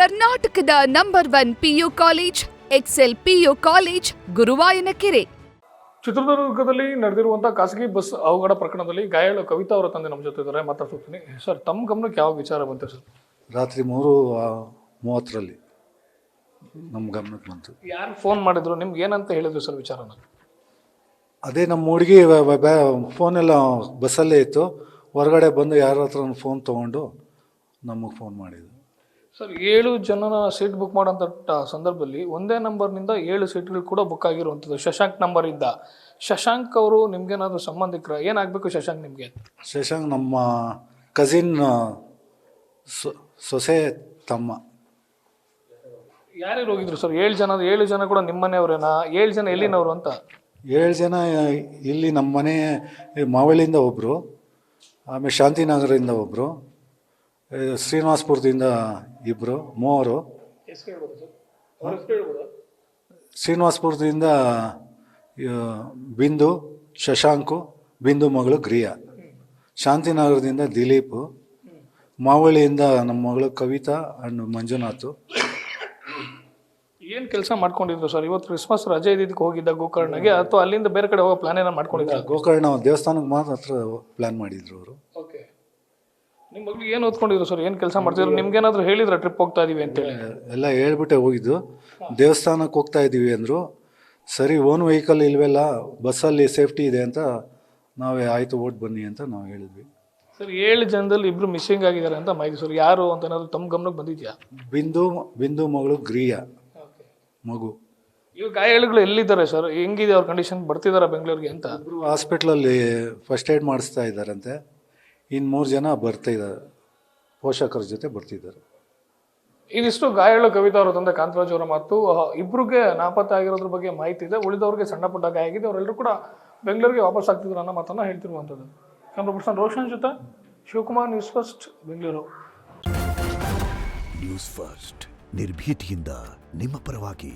ಕರ್ನಾಟಕದ number 1 PU college Excel PU college Guruvayanakere. ಚಿತ್ರದುರ್ಗದಲ್ಲಿ ನಡೆದಿರುವಂತಹ ಖಾಸಗಿ ಬಸ್ ಅವಘಡ ಪ್ರಕರಣದಲ್ಲಿ ಗಾಯಾಳು ಕವಿತಾ ಅವರ ತಂದೆ ನಮ್ಮ ಜೊತೆ ಇದ್ದಾರೆ, ಮಾತಾಡ್ತೀನಿ. ಸರ್, ತಮ್ಮ ಗಮನಕ್ಕೆ ಯಾವ ವಿಚಾರ ಬಂತು ಸರ್? ರಾತ್ರಿ 3:30 ನಮ್ಮ ಗಮನಕ್ಕೆ ಬಂತು. ಯಾರು ಫೋನ್ ಮಾಡಿದ್ರು, ನಿಮ್ಗೆ ಏನಂತ ಹೇಳಿದ್ರು ಸರ್ ವಿಚಾರನ? ಅದೇ ನಮ್ಮ ಹುಡುಗಿ ಫೋನೆಲ್ಲ ಬಸ್ಸಲ್ಲೇ ಇತ್ತು, ಹೊರಗಡೆ ಬಂದು ಯಾರ ಹತ್ರ ಫೋನ್ ತೊಗೊಂಡು ನಮಗೆ ಫೋನ್ ಮಾಡಿದ್ರು. ಸರ್, 7 ಜನನ ಸೀಟ್ ಬುಕ್ ಮಾಡೋಂಥ ಸಂದರ್ಭದಲ್ಲಿ ಒಂದೇ ನಂಬರ್ನಿಂದ 7 ಸೀಟ್ಗಳು ಕೂಡ ಬುಕ್ ಆಗಿರುವಂಥದ್ದು ಶಶಾಂಕ್ ನಂಬರಿಂದ. ಶಶಾಂಕ್ ಅವರು ನಿಮ್ಗೇನಾದ್ರು ಸಂಬಂಧಿಕರ? ಏನಾಗಬೇಕು ಶಶಾಂಕ್ ನಿಮಗೆ? ಶಶಾಂಕ್ ನಮ್ಮ ಕಸಿನ್ ಸೊಸೆ ತಮ್ಮ. ಯಾರ್ಯಾರು ಹೋಗಿದ್ರು ಸರ್? 7 ಜನ ಕೂಡ ನಿಮ್ಮನೆಯವರೇನಾ? 7 ಜನ ಎಲ್ಲಿನವರು ಅಂತ? 7 ಜನ ಇಲ್ಲಿ ನಮ್ಮ ಮನೆ ಮಾವಳಿಯಿಂದ ಒಬ್ಬರು, ಆಮೇಲೆ ಶಾಂತಿನಗರದಿಂದ ಒಬ್ಬರು, ಶ್ರೀನಿವಾಸಪುರದಿಂದ ಇಬ್ಬರು, 3. ಶ್ರೀನಿವಾಸಪುರದಿಂದ ಬಿಂದು, ಶಶಾಂಕು, ಬಿಂದು ಮಗಳು ಗ್ರಿಯಾ. ಶಾಂತಿನಗರದಿಂದ ದಿಲೀಪ್. ಮಾವಳಿಯಿಂದ ನಮ್ಮ ಮಗಳು ಕವಿತಾ ಆ್ಯಂಡ್ ಮಂಜುನಾಥ್. ಏನು ಕೆಲಸ ಮಾಡ್ಕೊಂಡಿದ್ರು ಸರ್? ಇವತ್ತು ಕ್ರಿಸ್ಮಸ್ ರಜೆ ಇದ್ದಕ್ಕೆ ಹೋಗಿದ್ದ ಗೋಕರ್ಣಗೆ, ಅಥವಾ ಅಲ್ಲಿಂದ ಬೇರೆ ಕಡೆ ಹೋಗೋ ಪ್ಲಾನ್ ಏನೋ ಮಾಡ್ಕೊಂಡಿದ್ರು? ಗೋಕರ್ಣ ದೇವಸ್ಥಾನಕ್ಕೆ ಮಾತ್ರ ಪ್ಲ್ಯಾನ್ ಮಾಡಿದ್ರು ಅವರು. ಓಕೆ. ನಿಮ್ಮ ಮಗಳಿಗೆ ಏನು ಓದ್ಕೊಂಡಿದ್ರು ಸರ್? ಏನು ಕೆಲಸ ಮಾಡ್ತಿದ್ರು? ನಿಮ್ಗೇನಾದ್ರು ಹೇಳಿದ್ರ ಟ್ರಿಪ್ ಹೋಗ್ತಾ ಇದೀವಿ ಅಂತೇಳಿ? ಎಲ್ಲ ಹೇಳ್ಬಿಟ್ಟೆ ಹೋಗಿದ್ದು. ದೇವಸ್ಥಾನಕ್ಕೆ ಹೋಗ್ತಾ ಇದ್ದೀವಿ ಅಂದರು. ಸರಿ, ಓನ್ ವೆಹಿಕಲ್ ಇಲ್ವೆಲ್ಲ, ಬಸ್ಸಲ್ಲಿ ಸೇಫ್ಟಿ ಇದೆ ಅಂತ ನಾವೇ ಆಯಿತು ಓಟ್ ಬನ್ನಿ ಅಂತ ನಾವು ಹೇಳಿದ್ವಿ. ಸರ್, 7 ಜನದಲ್ಲಿ 2 ಮಿಸ್ಸಿಂಗ್ ಆಗಿದ್ದಾರೆ ಅಂತ ಮಾಹಿತಿ ಸರ್. ಯಾರು ಅಂತ ಏನಾದ್ರು ತಮ್ಮ ಗಮನಕ್ಕೆ ಬಂದಿದ್ಯಾ? ಬಿಂದು ಮಗಳು ಗ್ರಿಯಾ ಮಗು. ಈಗ ಗಾಯಾಳುಗಳು ಎಲ್ಲಿದ್ದಾರೆ ಸರ್? ಹೆಂಗಿದೆ ಅವ್ರ ಕಂಡೀಷನ್? ಬರ್ತಿದಾರ ಬೆಂಗಳೂರಿಗೆ ಅಂತ? ಒಬ್ಬರು ಹಾಸ್ಪಿಟ್ಲಲ್ಲಿ ಫಸ್ಟ್ ಏಡ್ ಮಾಡಿಸ್ತಾ ಇದ್ದಾರಂತೆ. ಇನ್ನು 3 ಜನ ಬರ್ತಾಯಿದ್ದಾರೆ, ಪೋಷಕರ ಜೊತೆ ಬರ್ತಿದ್ದಾರೆ. ಇದಿಷ್ಟು ಗಾಯಾಳು ಕವಿತಾ ಅವರ ತಂದೆ ಕಾಂತರಾಜ್ ಅವರ ಮಾತು. ಇಬ್ಬರಿಗೆ ನಾಪತ್ತೆ ಆಗಿರೋದ್ರ ಬಗ್ಗೆ ಮಾಹಿತಿ ಇದೆ. ಉಳಿದವ್ರಿಗೆ ಸಣ್ಣ ಪುಟ್ಟ ಗಾಯ ಆಗಿದೆ. ಅವರೆಲ್ಲರೂ ಕೂಡ ಬೆಂಗಳೂರಿಗೆ ವಾಪಸ್ ಆಗ್ತಿದ್ರು ಅನ್ನೋ ಮಾತನ್ನು ಹೇಳ್ತಿರುವಂಥದ್ದು. ಕ್ಯಾಮ್ರಾ ರೋಷನ್ ಜೊತೆ Shivakumar, news first, Bengaluru. News first, ನಿರ್ಭೀತಿಯಿಂದ ನಿಮ್ಮ ಪರವಾಗಿ.